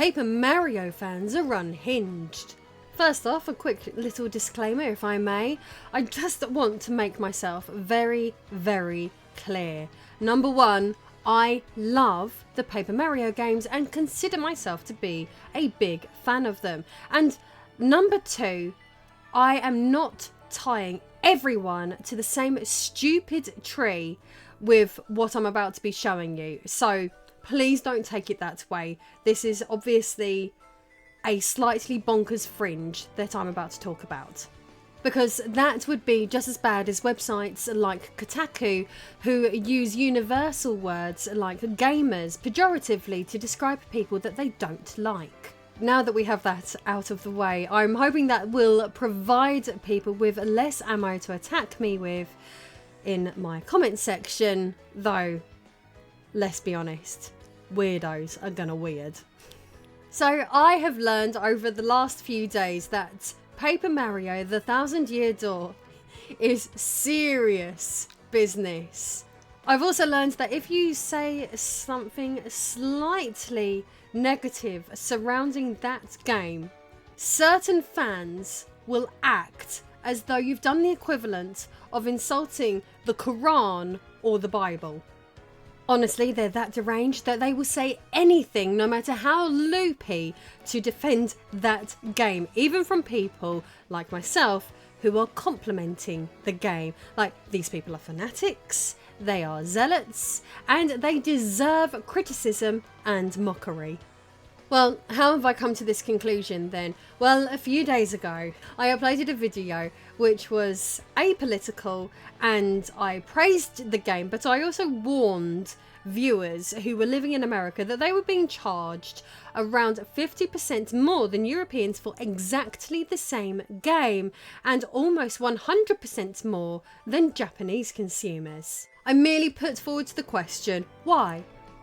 Paper Mario fans are unhinged. First off, a quick little disclaimer if I may. I just want to make myself very, very clear. Number one, I love the Paper Mario games and consider myself to be a big fan of them. And number two, I am not tying everyone to the same stupid tree with what I'm about to be showing you. So please don't take it that way. This is obviously a slightly bonkers fringe that I'm about to talk about. Because that would be just as bad as websites like Kotaku, who use universal words like gamers pejoratively to describe people that they don't like. Now that we have that out of the way, I'm hoping that will provide people with less ammo to attack me with in my comment section, though, let's be honest, weirdos are gonna weird. So I have learned over the last few days that Paper Mario the 1000-Year Door is serious business. I've also learned that if you say something slightly negative surrounding that game, certain fans will act as though you've done the equivalent of insulting the Quran or the Bible. Honestly, they're that deranged that they will say anything, no matter how loopy, to defend that game, even from people like myself who are complimenting the game. Like, these people are fanatics, they are zealots, and they deserve criticism and mockery. Well, how have I come to this conclusion then? Well, a few days ago, I uploaded a video which was apolitical and I praised the game, but I also warned viewers who were living in America that they were being charged around 50% more than Europeans for exactly the same game, and almost 100% more than Japanese consumers. I merely put forward the question, why?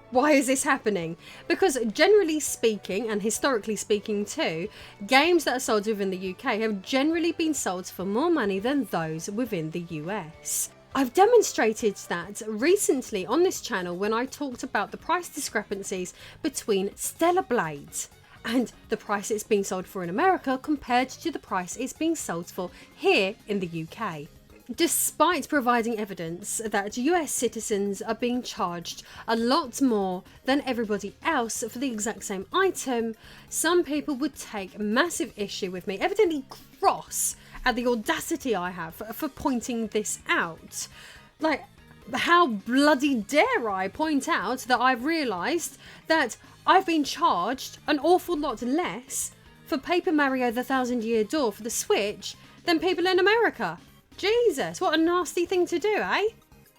Why is this happening? Because generally speaking, and historically speaking too, games that are sold within the UK have generally been sold for more money than those within the US. I've demonstrated that recently on this channel when I talked about the price discrepancies between Stellar Blades and the price it's being sold for in America compared to the price it's being sold for here in the UK. Despite providing evidence that US citizens are being charged a lot more than everybody else for the exact same item, some people would take massive issue with me, evidently cross at the audacity I have for pointing this out. Like, how bloody dare I point out that I've realised that I've been charged an awful lot less for Paper Mario the 1000-Year Door for the Switch than people in America. Jesus, what a nasty thing to do, eh?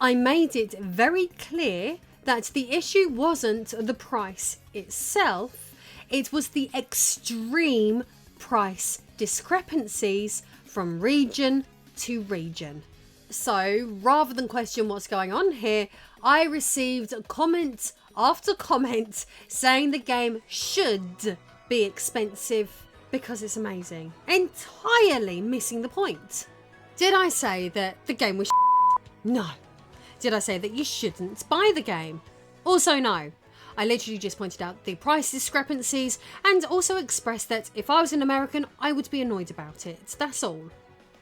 I made it very clear that the issue wasn't the price itself, it was the extreme price discrepancies from region to region. So, rather than question what's going on here, I received comment after comment saying the game should be expensive because it's amazing, entirely missing the point. Did I say that the game was No. Did I say that you shouldn't buy the game? Also no. I literally just pointed out the price discrepancies and also expressed that if I was an American, I would be annoyed about it. That's all.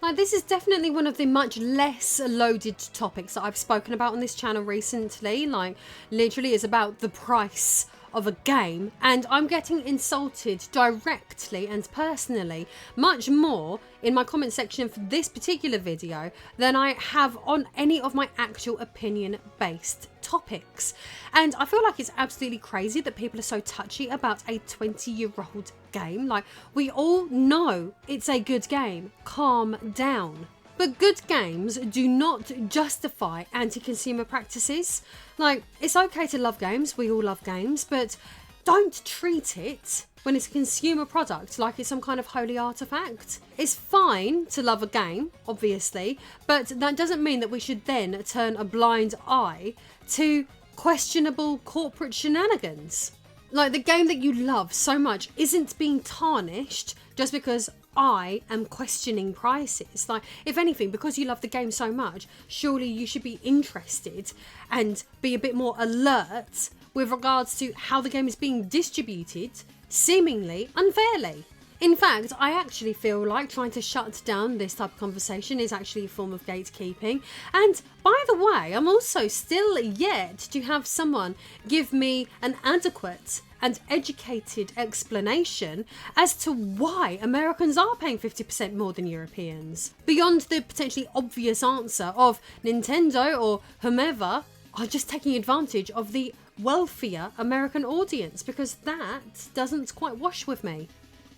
Like, this is definitely one of the much less loaded topics that I've spoken about on this channel recently. Like, literally it's about the price of a game, and I'm getting insulted directly and personally much more in my comment section for this particular video than I have on any of my actual opinion based topics. And I feel like it's absolutely crazy that people are so touchy about a 20-year-old game. Like, we all know it's a good game. Calm down. But good games do not justify anti-consumer practices. Like, it's okay to love games, we all love games, but don't treat it when it's a consumer product like it's some kind of holy artifact. It's fine to love a game, obviously, but that doesn't mean that we should then turn a blind eye to questionable corporate shenanigans. Like, the game that you love so much isn't being tarnished just because I am questioning prices. Like, if anything, because you love the game so much, surely you should be interested and be a bit more alert with regards to how the game is being distributed seemingly unfairly. In fact, I actually feel like trying to shut down this type of conversation is actually a form of gatekeeping. And by the way, I'm also still yet to have someone give me an adequate and educated explanation as to why Americans are paying 50% more than Europeans. Beyond the potentially obvious answer of Nintendo or whomever are just taking advantage of the wealthier American audience, because that doesn't quite wash with me.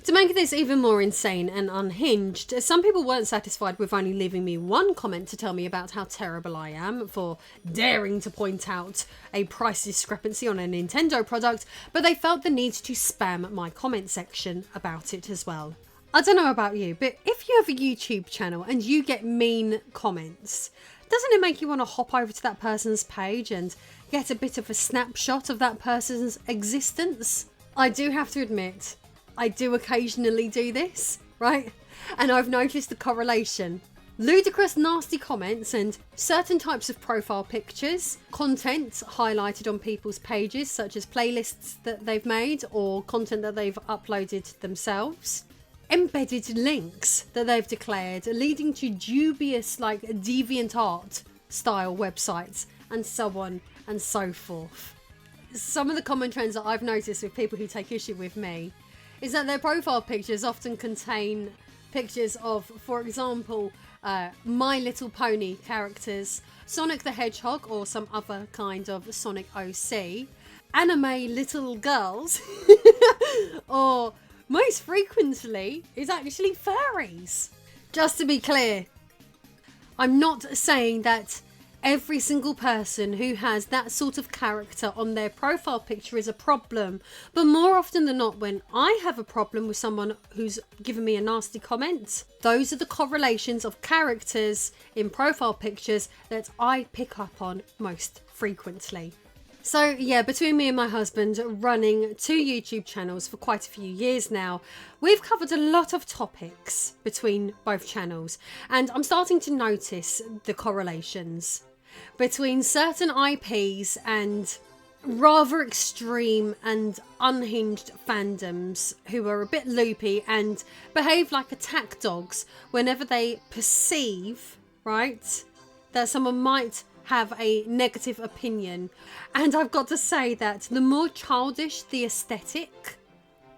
To make this even more insane and unhinged, some people weren't satisfied with only leaving me one comment to tell me about how terrible I am for daring to point out a price discrepancy on a Nintendo product, but they felt the need to spam my comment section about it as well. I don't know about you, but if you have a YouTube channel and you get mean comments, doesn't it make you want to hop over to that person's page and get a bit of a snapshot of that person's existence? I do have to admit, I do occasionally do this, right? And I've noticed the correlation. Ludicrous, nasty comments and certain types of profile pictures, content highlighted on people's pages, such as playlists that they've made or content that they've uploaded themselves, embedded links that they've declared, leading to dubious, like, deviant art style websites, and so on and so forth. Some of the common trends that I've noticed with people who take issue with me is that their profile pictures often contain pictures of, for example, My Little Pony characters, Sonic the Hedgehog or some other kind of Sonic OC, anime little girls, or most frequently is actually furries. Just to be clear, I'm not saying that every single person who has that sort of character on their profile picture is a problem, but more often than not, when I have a problem with someone who's given me a nasty comment, those are the correlations of characters in profile pictures that I pick up on most frequently. So yeah, between me and my husband running 2 YouTube channels for quite a few years now, we've covered a lot of topics between both channels, and I'm starting to notice the correlations between certain IPs and rather extreme and unhinged fandoms who are a bit loopy and behave like attack dogs whenever they perceive, right, that someone might have a negative opinion. And I've got to say that the more childish the aesthetic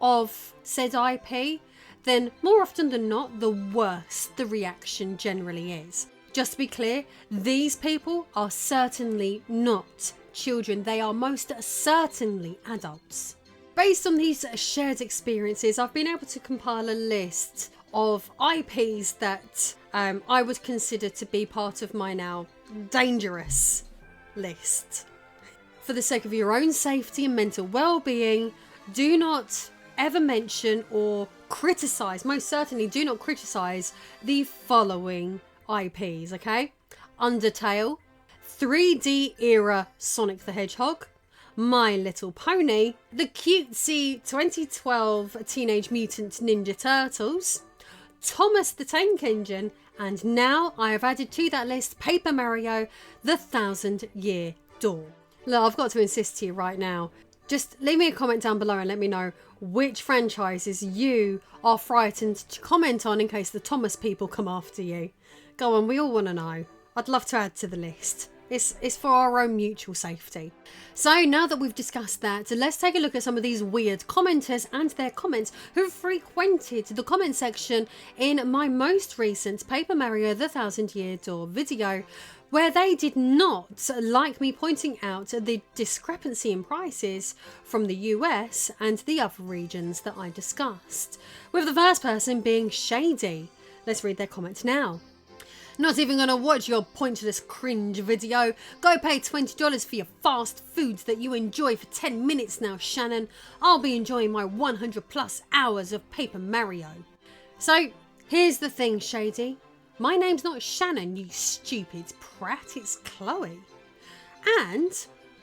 of said IP, then more often than not, the worse the reaction generally is. Just to be clear, these people are certainly not children. They are most certainly adults. Based on these shared experiences, I've been able to compile a list of IPs that I would consider to be part of my now dangerous list. For the sake of your own safety and mental well-being, do not ever mention or criticize, most certainly do not criticize the following IPs, okay? Undertale, 3D era Sonic the Hedgehog, My Little Pony, the cutesy 2012 Teenage Mutant Ninja Turtles, Thomas the Tank Engine, and now I have added to that list Paper Mario, the 1000-Year Door. Look, I've got to insist to you right now, just leave me a comment down below and let me know which franchises you are frightened to comment on in case the Thomas people come after you. Go on, we all want to know. I'd love to add to the list. It's for our own mutual safety. So now that we've discussed that, let's take a look at some of these weird commenters and their comments who frequented the comment section in my most recent Paper Mario the 1000-Year Door video, where they did not like me pointing out the discrepancy in prices from the US and the other regions that I discussed, with the first person being Shady. Let's read their comment now. Not even gonna watch your pointless cringe video. Go pay $20 for your fast foods that you enjoy for 10 minutes now, Shannon. I'll be enjoying my 100+ hours of Paper Mario. So, here's the thing, Shady. My name's not Shannon, you stupid prat, it's Chloe. And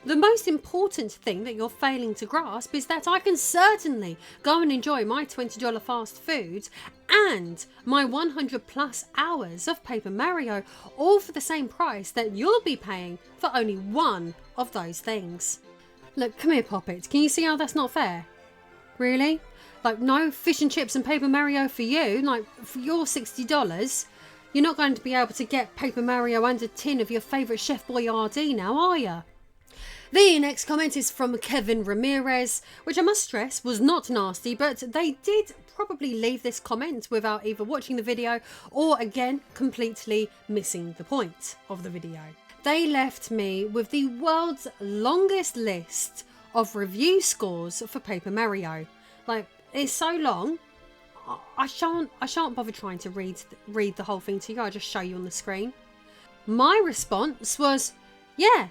the most important thing that you're failing to grasp is that I can certainly go and enjoy my $20 fast food and my 100+ hours of Paper Mario, all for the same price that you'll be paying for only one of those things. Look, come here, Poppet. Can you see how that's not fair? Really? Like, no fish and chips and Paper Mario for you? Like, for your $60, you're not going to be able to get Paper Mario and a tin of your favourite Chef Boyardee now, are you? The next comment is from Kevin Ramirez, which I must stress was not nasty, but they did probably leave this comment without either watching the video or, again, completely missing the point of the video. They left me with the world's longest list of review scores for Paper Mario. Like, it's so long, I shan't bother trying to read the whole thing to you. I'll just show you on the screen. My response was, yeah,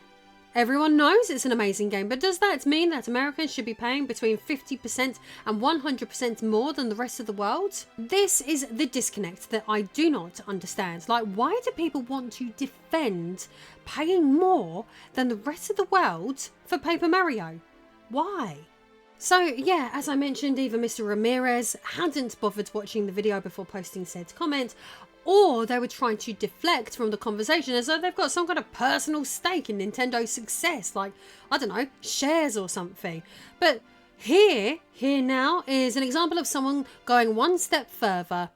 everyone knows it's an amazing game, but does that mean that Americans should be paying between 50% and 100% more than the rest of the world? This is the disconnect that I do not understand. Like, why do people want to defend paying more than the rest of the world for Paper Mario? Why? So yeah, as I mentioned, either Mr. Ramirez hadn't bothered watching the video before posting said comment, or they were trying to deflect from the conversation as though they've got some kind of personal stake in Nintendo's success, like, I don't know, shares or something. But here now is an example of someone going one step further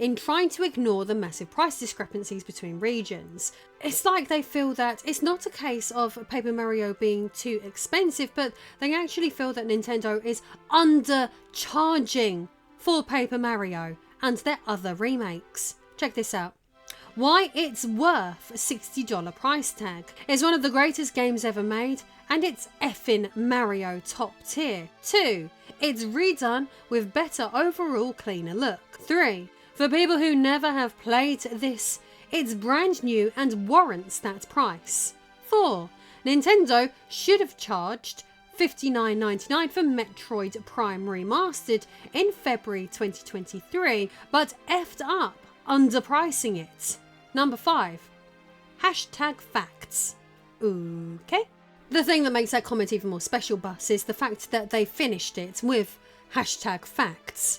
in trying to ignore the massive price discrepancies between regions. It's like they feel that it's not a case of Paper Mario being too expensive, but they actually feel that Nintendo is undercharging for Paper Mario and their other remakes. Check this out. Why it's worth a $60 price tag. It's one of the greatest games ever made, and it's effing Mario top tier. 2. It's redone with better overall cleaner look. 3. For people who never have played this, it's brand new and warrants that price. 4. Nintendo should have charged $59.99 for Metroid Prime Remastered in February 2023, but effed up underpricing it. Number 5. Hashtag facts. Okay. The thing that makes that comment even more special, Bus, is the fact that they finished it with hashtag facts.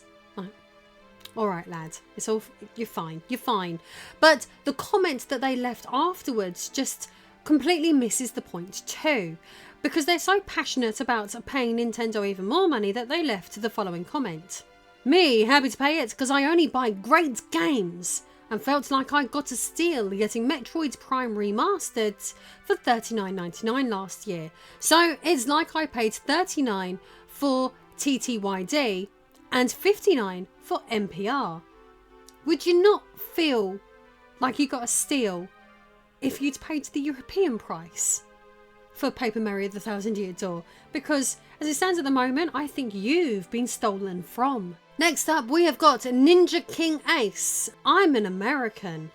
All right, lad, it's all, you're fine. But the comment that they left afterwards just completely misses the point too, because they're so passionate about paying Nintendo even more money that they left the following comment. Me, happy to pay it because I only buy great games, and felt like I got a steal getting Metroid Prime Remastered for $39.99 last year. So it's like I paid $39 for TTYD and $59 for NPR. Would you not feel like you got a steal if you'd paid the European price for Paper Mario the Thousand Year Door? Because as it stands at the moment, I think you've been stolen from. Next up, we have got Ninja King Ace. I'm an American.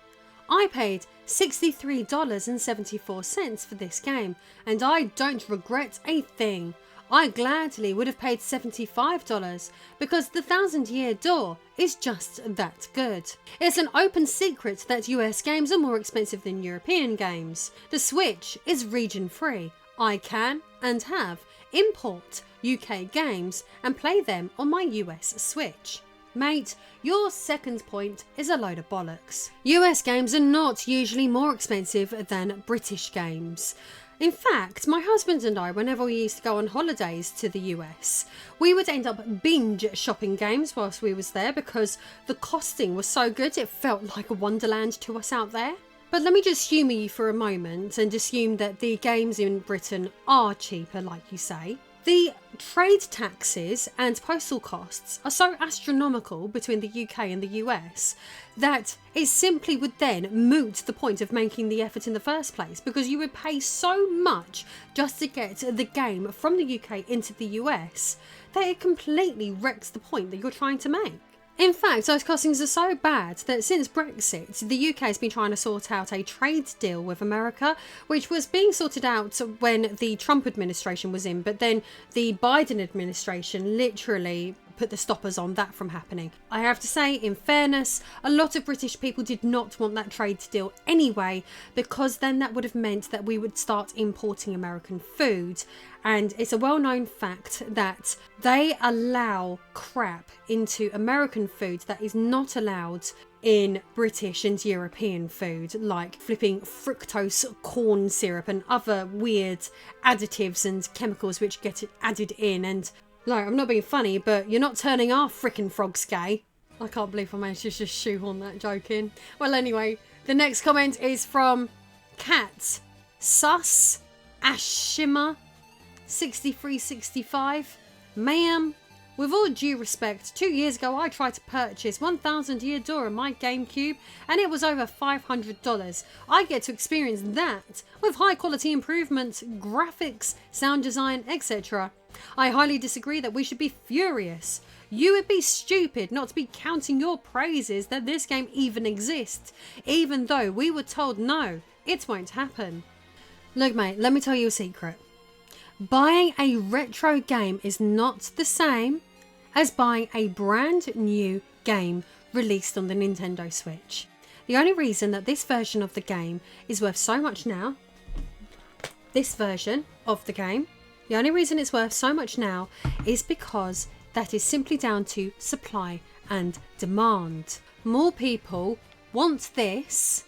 I paid $63.74 for this game, and I don't regret a thing. I gladly would have paid $75 because the Thousand Year Door is just that good. It's an open secret that US games are more expensive than European games. The Switch is region free. I can and have import UK games and play them on my US Switch. Mate, your second point is a load of bollocks. US games are not usually more expensive than British games. In fact, my husband and I, whenever we used to go on holidays to the US, we would end up binge shopping games whilst we was there because the costing was so good it felt like a wonderland to us out there. But let me just humour you for a moment and assume that the games in Britain are cheaper, like you say. The trade taxes and postal costs are so astronomical between the UK and the US that it simply would then moot the point of making the effort in the first place, because you would pay so much just to get the game from the UK into the US that it completely wrecks the point that you're trying to make. In fact, those costings are so bad that since Brexit, the UK has been trying to sort out a trade deal with America, which was being sorted out when the Trump administration was in, but then the Biden administration literally put the stoppers on that from happening. I have to say, in fairness, a lot of British people did not want that trade deal anyway, because then that would have meant that we would start importing American food. And it's a well-known fact that they allow crap into American food that is not allowed in British and European food, like flipping fructose corn syrup and other weird additives and chemicals which get added in. And Like, I'm not being funny, but you're not turning our frickin' frogs gay. I can't believe I managed to just shoehorn that joke in. Well, anyway, the next comment is from Kat Sus Ashima 6365. Ma'am, with all due respect, 2 years ago I tried to purchase 1000 year door in my GameCube and it was over $500. I get to experience that with high quality improvements, graphics, sound design, etc. I highly disagree that we should be furious. You would be stupid not to be counting your praises that this game even exists, even though we were told no, it won't happen. Look mate, let me tell you a secret. Buying a retro game is not the same as buying a brand new game released on the Nintendo Switch. The only reason that this version of the game is worth so much now, the only reason it's worth so much now is because that is simply down to supply and demand. More people want this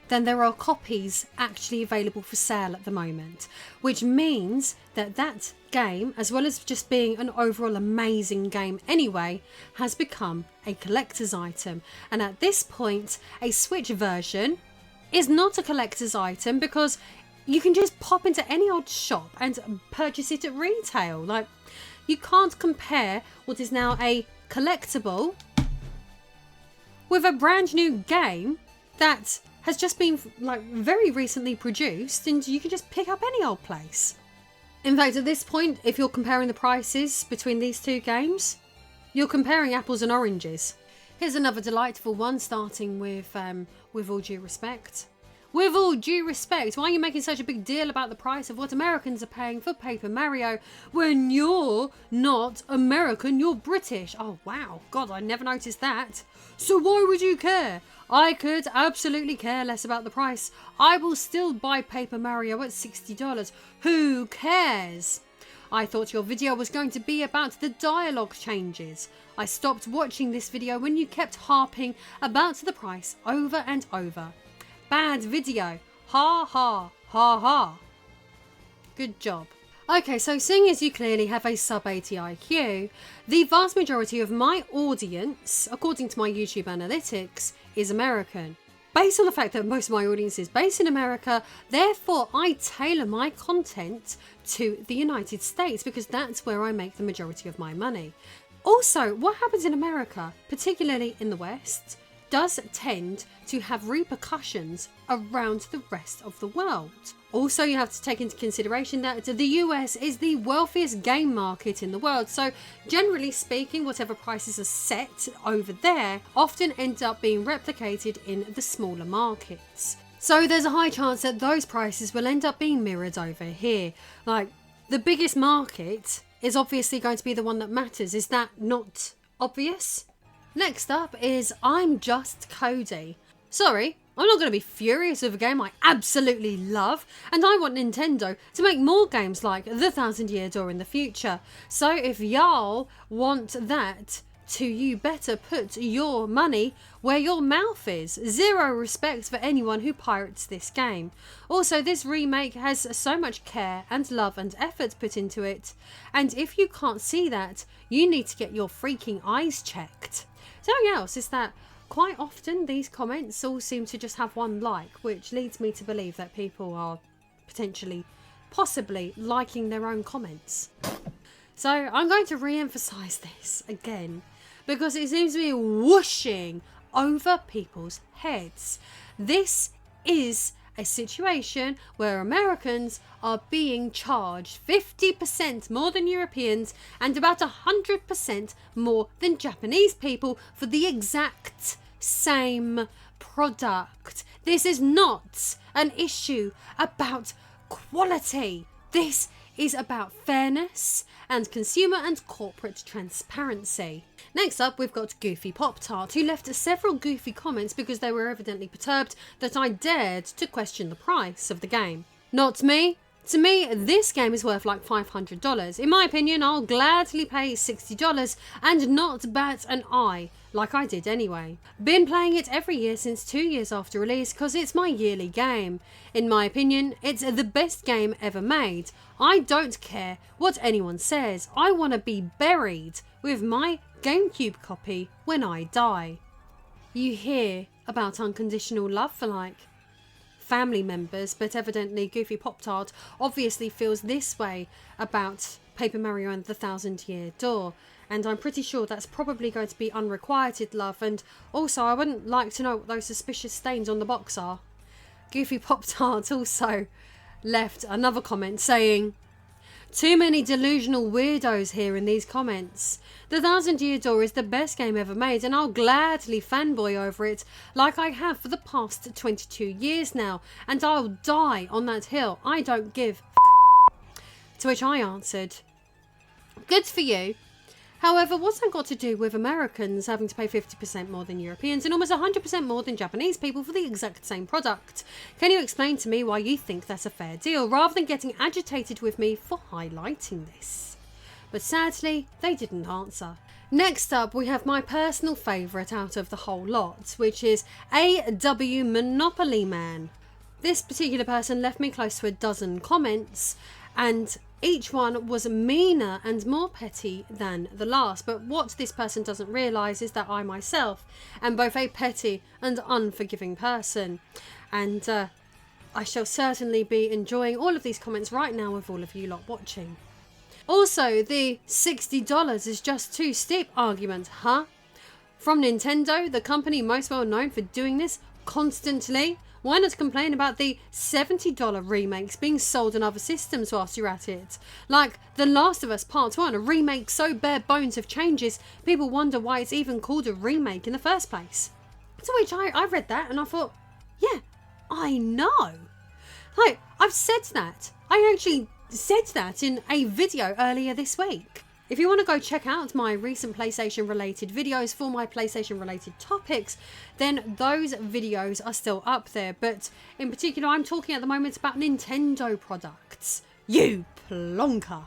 than there are copies actually available for sale at the moment, which means that that game, as well as just being an overall amazing game anyway, has become a collector's item. And at this point, a Switch version is not a collector's item because you can just pop into any old shop and purchase it at retail. Like, you can't compare what is now a collectible with a brand new game that has just been like very recently produced and you can just pick up any old place. In fact, at this point, if you're comparing the prices between these two games, you're comparing apples and oranges. Here's another delightful one, starting with all due respect. With all due respect, why are you making such a big deal about the price of what Americans are paying for Paper Mario when you're not American, you're British? Oh wow, God, I never noticed that. So why would you care? I could absolutely care less about the price. I will still buy Paper Mario at $60. Who cares? I thought your video was going to be about the dialogue changes. I stopped watching this video when you kept harping about the price over and over. Bad video. Ha ha ha ha. Good job. Okay, so seeing as you clearly have a sub 80 IQ, the vast majority of my audience, according to my YouTube analytics, is American. Based on the fact that most of my audience is based in America, therefore I tailor my content to the United States because that's where I make the majority of my money. Also, what happens in America, particularly in the West, does tend to have repercussions around the rest of the world. Also, you have to take into consideration that the US is the wealthiest game market in the world, so generally speaking, whatever prices are set over there often end up being replicated in the smaller markets. So there's a high chance that those prices will end up being mirrored over here. Like, the biggest market is obviously going to be the one that matters. Is that not obvious? Next up is I'm Just Cody. Sorry, I'm not going to be furious with a game I absolutely love, and I want Nintendo to make more games like The 1000 Year Door in the future. So if y'all want that, you better put your money where your mouth is. Zero respect for anyone who pirates this game. Also, this remake has so much care and love and effort put into it, and if you can't see that, you need to get your freaking eyes checked. Something else is that quite often these comments all seem to just have one like, which leads me to believe that people are possibly liking their own comments. So I'm going to re-emphasize this again because it seems to be whooshing over people's heads. This is a situation where Americans are being charged 50% more than Europeans and about 100% more than Japanese people for the exact same product. This is not an issue about quality. This is about fairness and consumer and corporate transparency. Next up, we've got Goofy Pop-Tart, who left several goofy comments because they were evidently perturbed that I dared to question the price of the game. Not me. To me, this game is worth like $500. In my opinion, I'll gladly pay $60 and not bat an eye, like I did anyway. Been playing it every year since 2 years after release because it's my yearly game. In my opinion, it's the best game ever made. I don't care what anyone says. I want to be buried with my GameCube copy when I die. You hear about unconditional love for like family members, but evidently Goofy Pop-Tart obviously feels this way about Paper Mario and the Thousand Year Door, and I'm pretty sure that's probably going to be unrequited love. And also, I wouldn't like to know what those suspicious stains on the box are. Goofy Pop-Tart also left another comment saying, "Too many delusional weirdos here in these comments. The Thousand Year Door is the best game ever made and I'll gladly fanboy over it like I have for the past 22 years now, and I'll die on that hill. I don't give a." To which I answered, "Good for you. However, what's that got to do with Americans having to pay 50% more than Europeans and almost 100% more than Japanese people for the exact same product? Can you explain to me why you think that's a fair deal, rather than getting agitated with me for highlighting this?" But sadly, they didn't answer. Next up, we have my personal favourite out of the whole lot, which is AW Monopoly Man. This particular person left me close to a dozen comments, and each one was meaner and more petty than the last. But what this person doesn't realise is that I myself am both a petty and unforgiving person. And I shall certainly be enjoying all of these comments right now with all of you lot watching. Also, the $60 is just too steep argument, huh? From Nintendo, the company most well known for doing this constantly. Why not complain about the $70 remakes being sold on other systems whilst you're at it? Like The Last of Us Part 1, a remake so bare bones of changes, people wonder why it's even called a remake in the first place. To which I read that and I thought, yeah, I know. Like, I've said that. I actually said that in a video earlier this week. If you want to go check out my recent PlayStation related videos for my PlayStation related topics, then those videos are still up there. But in particular, I'm talking at the moment about Nintendo products. You plonker.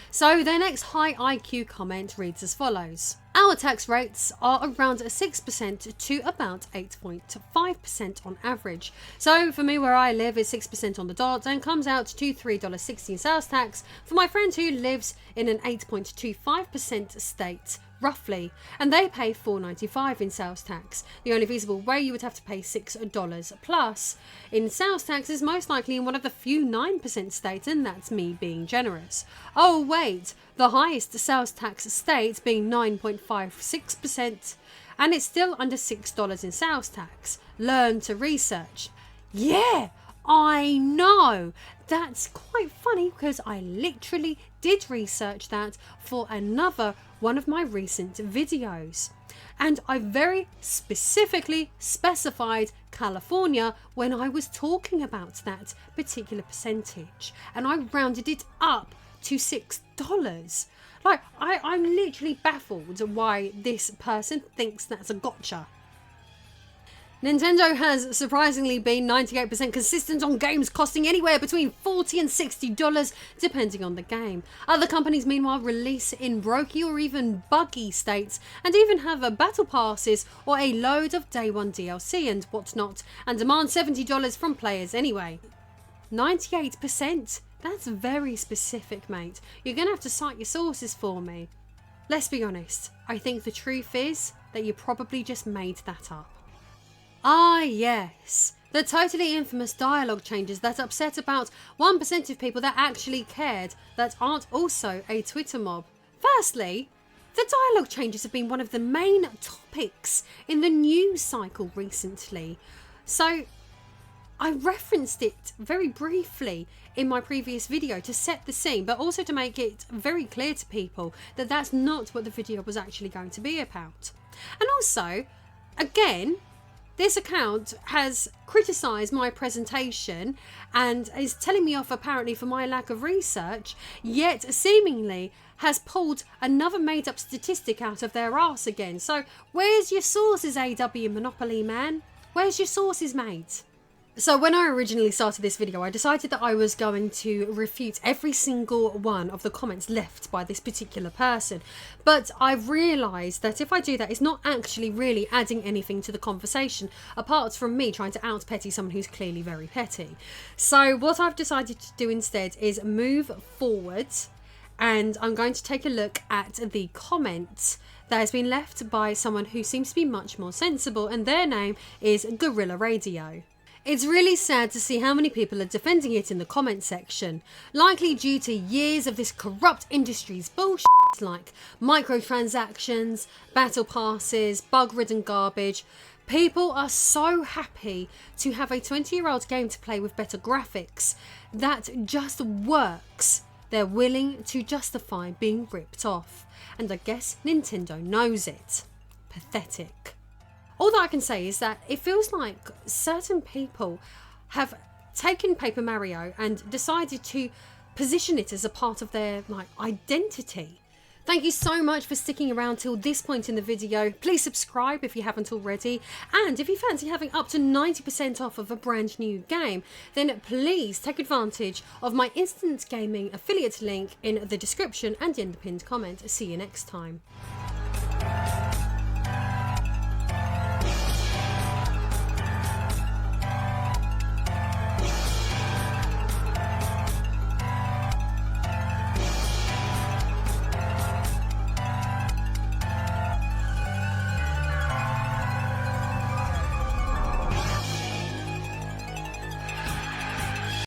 So their next high IQ comment reads as follows. Our tax rates are around 6% to about 8.5% on average. So for me, where I live is 6% on the dot and comes out to $3.60 in sales tax for my friend who lives in an 8.25% state, roughly, and they pay $4.95 in sales tax. The only feasible way you would have to pay $6 plus in sales tax is most likely in one of the few 9% states, and that's me being generous. Oh wait, the highest sales tax state being 9.56%, and it's still under $6 in sales tax. Learn to research. Yeah, I know. That's quite funny because I literally did research that for another one of my recent videos. And I very specifically specified California when I was talking about that particular percentage. And I rounded it up to $6. Like, I'm literally baffled why this person thinks that's a gotcha. Nintendo has surprisingly been 98% consistent on games costing anywhere between $40 and $60 depending on the game. Other companies meanwhile release in brokey or even buggy states and even have battle passes or a load of day one DLC and whatnot, and demand $70 from players anyway. 98%? That's very specific, mate. You're gonna have to cite your sources for me. Let's be honest, I think the truth is that you probably just made that up. Ah yes, the totally infamous dialogue changes that upset about 1% of people that actually cared that aren't also a Twitter mob. Firstly, the dialogue changes have been one of the main topics in the news cycle recently. So I referenced it very briefly in my previous video to set the scene, but also to make it very clear to people that that's not what the video was actually going to be about. And also, again, this account has criticised my presentation and is telling me off apparently for my lack of research, yet seemingly has pulled another made up statistic out of their arse again. So where's your sources, AW Monopoly Man? Where's your sources, mate? So when I originally started this video, I decided that I was going to refute every single one of the comments left by this particular person. But I've realised that if I do that, it's not actually really adding anything to the conversation, apart from me trying to out-petty someone who's clearly very petty. So what I've decided to do instead is move forward, and I'm going to take a look at the comment that has been left by someone who seems to be much more sensible, and their name is Gorilla Radio. It's really sad to see how many people are defending it in the comment section, likely due to years of this corrupt industry's bullshit like microtransactions, battle passes, bug-ridden garbage. People are so happy to have a 20-year-old game to play with better graphics that just works. They're willing to justify being ripped off, and I guess Nintendo knows it. Pathetic. All that I can say is that it feels like certain people have taken Paper Mario and decided to position it as a part of their identity. Thank you so much for sticking around till this point in the video. Please subscribe if you haven't already, and if you fancy having up to 90% off of a brand new game, then please take advantage of my instant gaming affiliate link in the description and in the pinned comment. See you next time.